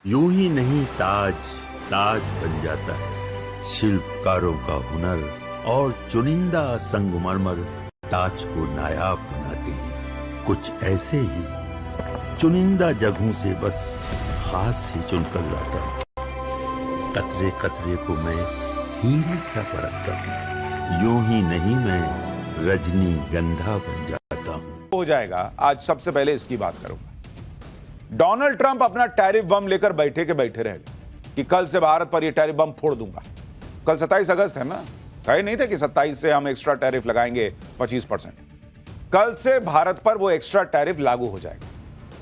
यूं ही नहीं ताज ताज बन जाता है। शिल्पकारों का हुनर और चुनिंदा संगमरमर ताज को नायाब बनाते हैं। कुछ ऐसे ही चुनिंदा जगहों से बस खास ही चुनकर लाता हूँ। कतरे कतरे को मैं हीरे सा परखता हूँ। यूं ही नहीं मैं रजनीगंधा बन जाता हूँ। हो जाएगा। आज सबसे पहले इसकी बात करूंगा। डोनाल्ड ट्रंप अपना टैरिफ बम लेकर बैठे के बैठे रह गए कि कल से भारत पर यह टैरिफ बम फोड़ दूंगा। कल 27 अगस्त है ना, कहे नहीं थे कि 27 से हम एक्स्ट्रा टैरिफ लगाएंगे 25%। कल से भारत पर वो एक्स्ट्रा टैरिफ लागू हो जाएगा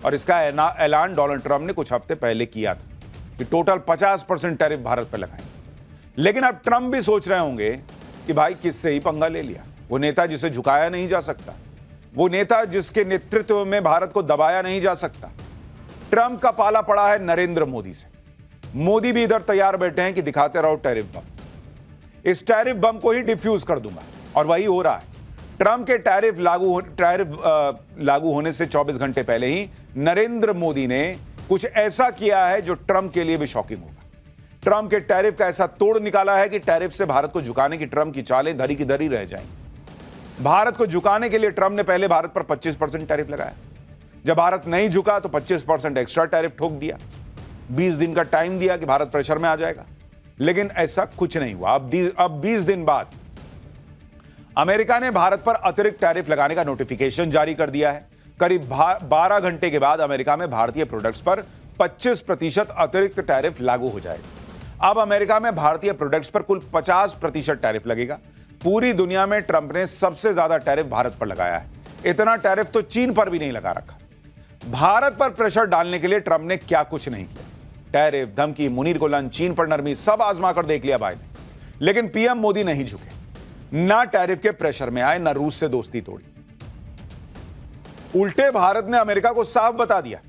और इसका ऐलान डोनाल्ड ट्रंप ने कुछ हफ्ते पहले किया था कि टोटल 50% टैरिफ भारत पर लगाएंगे। लेकिन अब ट्रंप भी सोच रहे होंगे कि भाई किससे ही पंगा ले लिया। वो नेता जिसे झुकाया नहीं जा सकता, वो नेता जिसके नेतृत्व में भारत को दबाया नहीं जा सकता। ट्रंप का पाला पड़ा है नरेंद्र मोदी से। मोदी भी इधर तैयार बैठे हैं कि दिखाते रहो टैरिफ बम। इस टैरिफ बम को ही डिफ्यूज कर दूंगा और वही हो रहा है। ट्रंप के टैरिफ लागू होने से 24 घंटे पहले ही नरेंद्र मोदी ने कुछ ऐसा किया है जो ट्रंप के लिए भी शॉकिंग होगा। ट्रंप के टैरिफ का ऐसा तोड़ निकाला है कि टैरिफ से भारत को झुकाने की ट्रंप की चालें धरी की धरी रह जाएंगी। भारत को झुकाने के लिए ट्रंप ने पहले भारत पर 25% टैरिफ लगाया। जब भारत नहीं झुका तो 25% एक्स्ट्रा टैरिफ ठोक दिया। 20 दिन का टाइम दिया कि भारत प्रेशर में आ जाएगा, लेकिन ऐसा कुछ नहीं हुआ। अब 20 दिन बाद अमेरिका ने भारत पर अतिरिक्त टैरिफ लगाने का नोटिफिकेशन जारी कर दिया है। करीब 12 घंटे के बाद अमेरिका में भारतीय प्रोडक्ट्स पर 25% अतिरिक्त टैरिफ लागू हो जाएगा। अब अमेरिका में भारतीय प्रोडक्ट्स पर कुल 50% टैरिफ लगेगा। पूरी दुनिया में ट्रंप ने सबसे ज्यादा टैरिफ भारत पर लगाया है। इतना टैरिफ तो चीन पर भी नहीं लगा रखा। भारत पर प्रेशर डालने के लिए ट्रंप ने क्या कुछ नहीं किया। टैरिफ, धमकी, मुनीर को लंच, चीन पर नरमी, सब आजमा कर देख लिया भाई ने। लेकिन पीएम मोदी नहीं झुके, ना टैरिफ के प्रेशर में आए, ना रूस से दोस्ती तोड़ी। उल्टे भारत ने अमेरिका को साफ बता दिया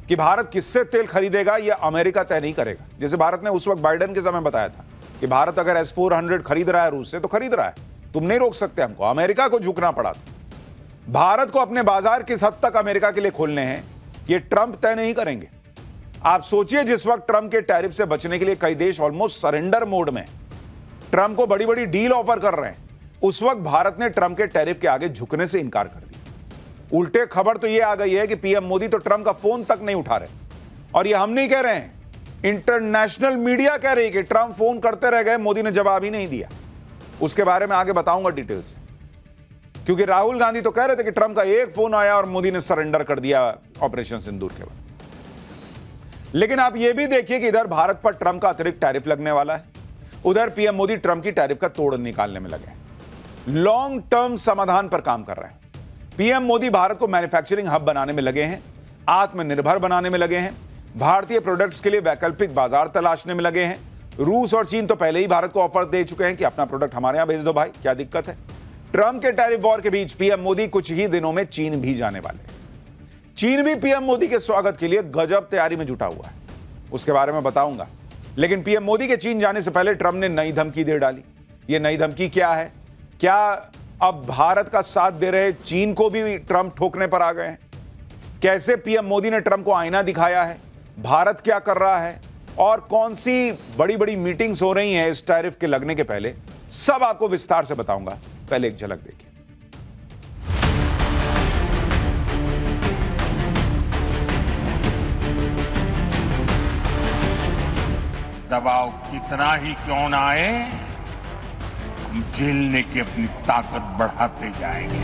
कि भारत किससे तेल खरीदेगा यह अमेरिका तय नहीं करेगा। जैसे भारत ने उस वक्त बाइडेन के समय बताया था कि भारत अगर S-400 खरीद रहा है रूस से तो खरीद रहा है, तुम नहीं रोक सकते हमको। अमेरिका को झुकना पड़ा था। भारत को अपने बाजार किस हद तक अमेरिका के लिए खोलने हैं यह ट्रंप तय नहीं करेंगे। आप सोचिए, जिस वक्त ट्रंप के टैरिफ से बचने के लिए कई देश ऑलमोस्ट सरेंडर मोड में ट्रंप को बड़ी बड़ी डील ऑफर कर रहे हैं, उस वक्त भारत ने ट्रंप के टैरिफ के आगे झुकने से इनकार कर दिया। उल्टे खबर तो यह आ गई है कि पीएम मोदी तो ट्रंप का फोन तक नहीं उठा रहे। और यह हम नहीं कह रहे हैं, इंटरनेशनल मीडिया कह रही है कि ट्रंप फोन करते रह गए, मोदी ने जवाब ही नहीं दिया। उसके बारे में आगे बताऊंगा डिटेल से, क्योंकि राहुल गांधी तो कह रहे थे कि ट्रंप का एक फोन आया और मोदी ने सरेंडर कर दिया ऑपरेशन सिंदूर के बाद। लेकिन आप यह भी देखिए कि इधर भारत पर ट्रंप का अतिरिक्त टैरिफ लगने वाला है, उधर पीएम मोदी ट्रंप की टैरिफ का तोड़ निकालने में लगे हैं। लॉन्ग टर्म समाधान पर काम कर रहे हैं। पीएम मोदी भारत को मैन्युफैक्चरिंग हब बनाने में लगे हैं, आत्मनिर्भर बनाने में लगे हैं, भारतीय प्रोडक्ट्स के लिए वैकल्पिक बाजार तलाशने में लगे हैं। रूस और चीन तो पहले ही भारत को ऑफर दे चुके हैं कि अपना प्रोडक्ट हमारे यहां भेज दो भाई, क्या दिक्कत है। ट्रंप के टैरिफ वॉर के बीच पीएम मोदी कुछ ही दिनों में चीन भी जाने वाले हैं। चीन भी पीएम मोदी के स्वागत के लिए गजब तैयारी में जुटा हुआ है, उसके बारे में बताऊंगा। लेकिन पीएम मोदी के चीन जाने से पहले ट्रंप ने नई धमकी दे डाली। यह नई धमकी क्या है? क्या अब भारत का साथ दे रहे चीन को भी ट्रंप ठोकने पर आ गए हैं? कैसे पीएम मोदी ने ट्रंप को आईना दिखाया है? भारत क्या कर रहा है और कौन सी बड़ी बड़ी मीटिंग्स हो रही हैं इस टैरिफ के लगने के पहले, सब आपको विस्तार से बताऊंगा। पहले एक झलक देखिए। दबाव कितना ही क्यों ना आए, हम झेलने की अपनी ताकत बढ़ाते जाएंगे।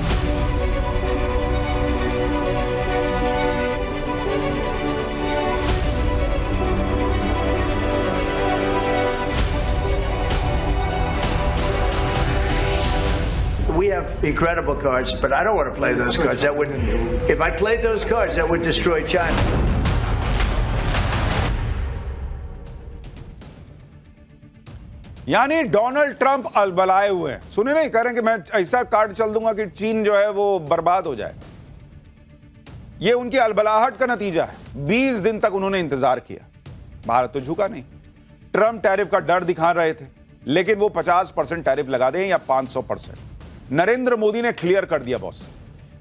We have incredible cards, but I don't want to play those cards. That would, if I played those cards, that would destroy China. यानी डोनाल्ड ट्रंप अलबलाए हुए हैं। सुने नहीं, कह रहे हैं कि मैं ऐसा कार्ड चल दूंगा कि चीन जो है वो बर्बाद हो जाए। ये उनकी अलबलाहट का नतीजा है। 20 दिन तक उन्होंने इंतजार किया, भारत तो झुका नहीं। ट्रंप टैरिफ का डर दिखा रहे थे, लेकिन वो 50% टैरिफ लगा दें या 500%। नरेंद्र मोदी ने क्लियर कर दिया बॉस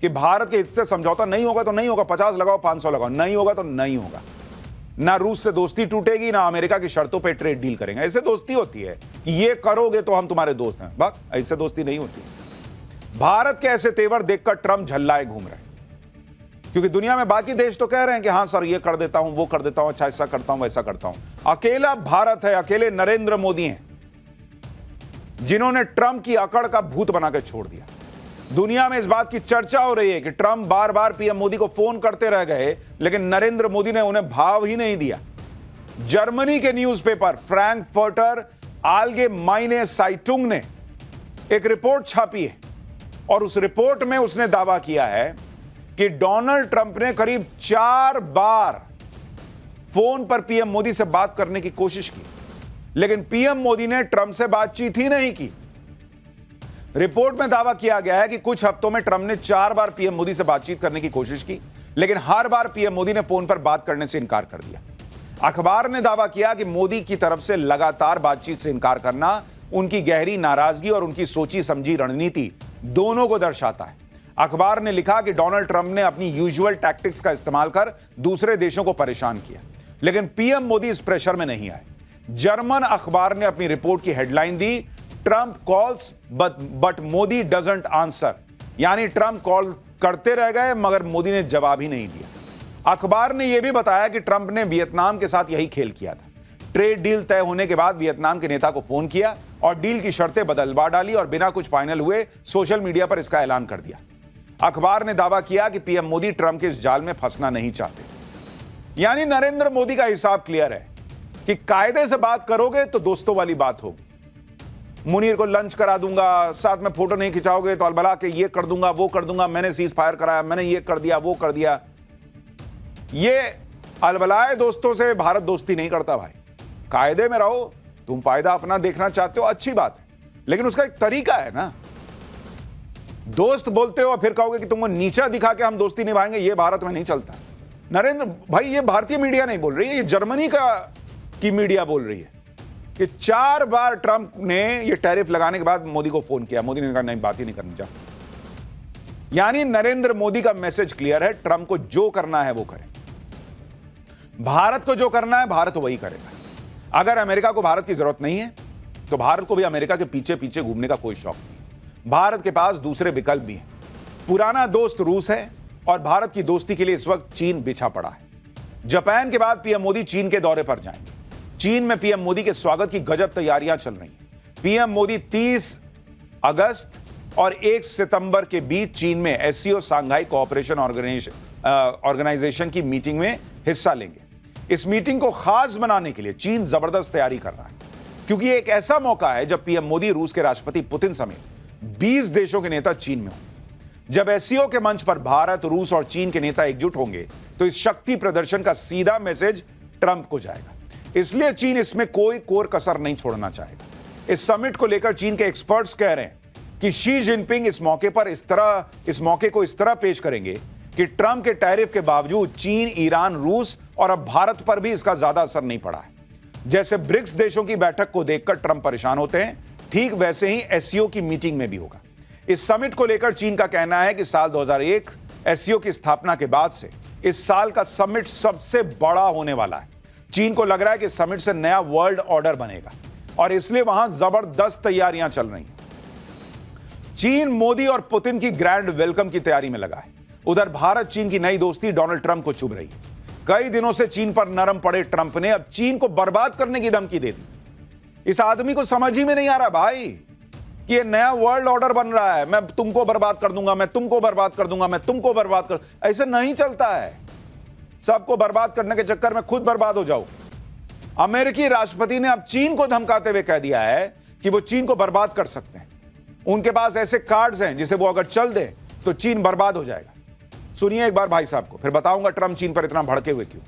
कि भारत के हिस्से समझौता नहीं होगा तो नहीं होगा, 50 लगाओ 500 लगाओ, नहीं होगा तो नहीं होगा। ना रूस से दोस्ती टूटेगी, ना अमेरिका की शर्तों पे ट्रेड डील करेंगे। ऐसे दोस्ती होती है कि ये करोगे तो हम तुम्हारे दोस्त हैं, बस ऐसे दोस्ती नहीं होती। भारत के ऐसे तेवर देखकर ट्रंप झल्लाए घूम रहे हैं, क्योंकि दुनिया में बाकी देश तो कह रहे हैं कि हाँ सर ये कर देता हूं, वो कर देता हूं, अच्छा ऐसा करता हूं, वैसा करता हूं। अकेला भारत है, अकेले नरेंद्र मोदी हैं जिन्होंने ट्रंप की अकड़ का भूत बनाकर छोड़ दिया। दुनिया में इस बात की चर्चा हो रही है कि ट्रंप बार बार पीएम मोदी को फोन करते रह गए, लेकिन नरेंद्र मोदी ने उन्हें भाव ही नहीं दिया। जर्मनी के न्यूज़पेपर फ्रैंकफर्टर आलगेमाइने साइटुंग ने एक रिपोर्ट छापी है और उस रिपोर्ट में उसने दावा किया है कि डोनाल्ड ट्रंप ने करीब 4 बार फोन पर पीएम मोदी से बात करने की कोशिश की, लेकिन पीएम मोदी ने ट्रंप से बातचीत ही नहीं की। रिपोर्ट में दावा किया गया है कि कुछ हफ्तों में ट्रंप ने 4 बार पीएम मोदी से बातचीत करने की कोशिश की, लेकिन हर बार पीएम मोदी ने फोन पर बात करने से इनकार कर दिया। अखबार ने दावा किया कि मोदी की तरफ से लगातार बातचीत से इनकार करना उनकी गहरी नाराजगी और उनकी सोची समझी रणनीति दोनों को दर्शाता है। अखबार ने लिखा कि डोनाल्ड ट्रंप ने अपनी यूजुअल टैक्टिक्स का इस्तेमाल कर दूसरे देशों को परेशान किया, लेकिन पीएम मोदी इस प्रेशर में नहीं आए। जर्मन अखबार ने अपनी रिपोर्ट की headline the, Trump calls but Modi doesn't answer, यानी ट्रंप कॉल करते रह गए मगर मोदी ने जवाब ही नहीं दिया। अखबार ने यह भी बताया कि ट्रंप ने वियतनाम के साथ यही खेल किया था। ट्रेड डील तय होने के बाद वियतनाम के नेता को फोन किया और डील की शर्तें बदलवा डाली और बिना कुछ फाइनल हुए सोशल मीडिया पर इसका ऐलान कर दिया। अखबार ने दावा किया कि पीएम मोदी ट्रंप के इस जाल में फंसना नहीं चाहते। यानी नरेंद्र मोदी का हिसाब क्लियर है कि कायदे से बात करोगे तो दोस्तों वाली बात होगी। मुनीर को लंच करा दूंगा, साथ में फोटो नहीं खिंचाओगे तो अलबला के ये कर दूंगा, वो कर दूंगा, मैंने सीज फायर कराया, मैंने ये कर दिया, वो कर दिया। ये अलबलाए दोस्तों से भारत दोस्ती नहीं करता भाई। कायदे में रहो, तुम फायदा अपना देखना चाहते हो, अच्छी बात है, लेकिन उसका एक तरीका है ना। दोस्त बोलते हो और फिर कहोगे कि तुमको नीचा दिखा के हम दोस्ती निभाएंगे, ये भारत में नहीं चलता। नरेंद्र भाई, ये भारतीय मीडिया नहीं बोल रही है, ये जर्मनी की मीडिया बोल रही है कि 4 बार ट्रंप ने ये टैरिफ लगाने के बाद मोदी को फोन किया, मोदी ने कहा नहीं, बात ही नहीं करनी चाहता। यानी नरेंद्र मोदी का मैसेज क्लियर है, ट्रंप को जो करना है वो करे, भारत को जो करना है भारत वही करेगा। अगर अमेरिका को भारत की जरूरत नहीं है तो भारत को भी अमेरिका के पीछे पीछे घूमने का कोई शौक नहीं। भारत के पास दूसरे विकल्प भी हैं। पुराना दोस्त रूस है और भारत की दोस्ती के लिए इस वक्त चीन बिछा पड़ा है। जापान के बाद पीएम मोदी चीन के दौरे पर जाएंगे। चीन में पीएम मोदी के स्वागत की गजब तैयारियां चल रही हैं। पीएम मोदी 30 अगस्त और 1 सितंबर के बीच चीन में एससीओ सांघाई कोऑपरेशन ऑर्गेनाइजेशन की मीटिंग में हिस्सा लेंगे। इस मीटिंग को खास बनाने के लिए चीन जबरदस्त तैयारी कर रहा है, क्योंकि ये एक ऐसा मौका है जब पीएम मोदी रूस के राष्ट्रपति पुतिन समेत 20 देशों के नेता चीन में होंगे। जब एससीओ के मंच पर भारत, रूस और चीन के नेता एकजुट होंगे तो इस शक्ति प्रदर्शन का सीधा मैसेज ट्रंप को जाएगा। इसलिए चीन इसमें कोई कोर कसर नहीं छोड़ना चाहेगा। इस समिट को लेकर चीन के एक्सपर्ट्स कह रहे हैं कि शी जिनपिंग इस मौके को इस तरह पेश करेंगे कि ट्रंप के टैरिफ के बावजूद चीन, ईरान, रूस और अब भारत पर भी इसका ज्यादा असर नहीं पड़ा है। जैसे ब्रिक्स देशों की बैठक को देखकर ट्रंप परेशान होते हैं, ठीक वैसे ही एससीओ की मीटिंग में भी होगा। इस समिट को लेकर चीन का कहना है कि साल 2001 एससीओ की स्थापना के बाद से इस साल का समिट सबसे बड़ा होने वाला है। चीन को लग रहा है कि समिट से नया वर्ल्ड ऑर्डर बनेगा और इसलिए वहां जबरदस्त तैयारियां चल रही हैं। चीन मोदी और पुतिन की ग्रैंड वेलकम की तैयारी में लगा है। उधर भारत चीन की नई दोस्ती डोनाल्ड ट्रंप को चुभ रही है। कई दिनों से चीन पर नरम पड़े ट्रंप ने अब चीन को बर्बाद करने की धमकी दे दी। इस आदमी को समझ ही में नहीं आ रहा भाई कि ये नया वर्ल्ड ऑर्डर बन रहा है, मैं तुमको बर्बाद कर दूंगा, मैं तुमको बर्बाद कर दूंगा, मैं तुमको बर्बाद कर। ऐसे नहीं चलता है। सबको बर्बाद करने के चक्कर में खुद बर्बाद हो जाओ। अमेरिकी राष्ट्रपति ने अब चीन को धमकाते हुए कह दिया है कि वो चीन को बर्बाद कर सकते हैं। उनके पास ऐसे कार्ड्स हैं जिसे वो अगर चल दे तो चीन बर्बाद हो जाएगा। सुनिए एक बार भाई साहब को, फिर बताऊंगा ट्रंप चीन पर इतना भड़के हुए क्यों।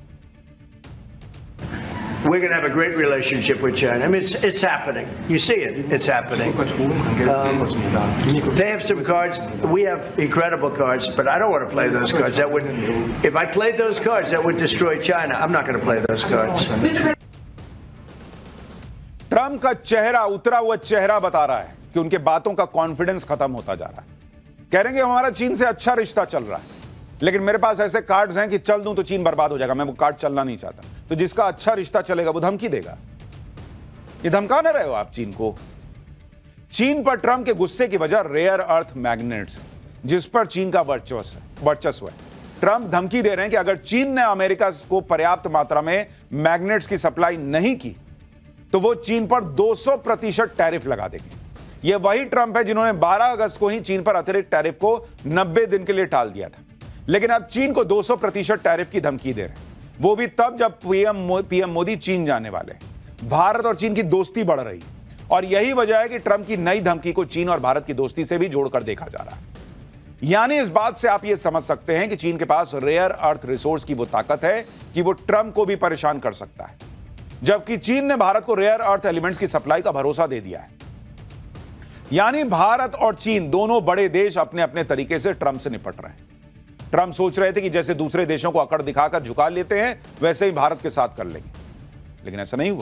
We're going to have a great relationship with China. I mean, it's happening. You see it. It's happening. They have some cards. We have incredible cards, but I don't want to play those cards. That would, if I played those cards, that would destroy China. I'm not going to play those cards. Trump का चेहरा, उतरा हुआ चेहरा बता रहा है कि उनके बातों का कॉन्फिडेंस खत्म होता जा रहा है। कह रहे हैं कि हमारा चीन से अच्छा रिश्ता चल रहा है। लेकिन मेरे पास ऐसे कार्ड्स हैं कि चल दूं तो चीन बर्बाद हो जाएगा, मैं वो कार्ड चलना नहीं चाहता। तो जिसका अच्छा रिश्ता चलेगा वो धमकी देगा। ये धमका ना रहे हो आप चीन को। चीन पर ट्रंप के गुस्से की वजह रेयर अर्थ मैग्नेट्स है, जिस पर चीन का वर्चस्व है। ट्रंप धमकी दे रहे हैं कि अगर चीन ने अमेरिका को पर्याप्त मात्रा में मैग्नेट्स की सप्लाई नहीं की तो वो चीन पर 200% टैरिफ लगा देंगे। यह वही ट्रंप है जिन्होंने 12 अगस्त को ही चीन पर अतिरिक्त टैरिफ को 90 दिन के लिए टाल दिया था। लेकिन अब चीन को 200% टैरिफ की धमकी दे रहे हैं, वो भी तब जब पीएम मोदी चीन जाने वाले। भारत और चीन की दोस्ती बढ़ रही और यही वजह है कि ट्रंप की नई धमकी को चीन और भारत की दोस्ती से भी जोड़कर देखा जा रहा है। यानी इस बात से आप यह समझ सकते हैं कि चीन के पास रेयर अर्थ रिसोर्स की वो ताकत है कि वो ट्रंप को भी परेशान कर सकता है, जबकि चीन ने भारत को रेयर अर्थ एलिमेंट्स की सप्लाई का भरोसा दे दिया है। यानी भारत और चीन दोनों बड़े देश अपने अपने तरीके से ट्रंप से निपट रहे हैं। ट्रंप सोच रहे थे कि जैसे दूसरे देशों को अकड़ दिखाकर झुका लेते हैं वैसे ही भारत के साथ कर लेंगे, लेकिन ऐसा नहीं हुआ।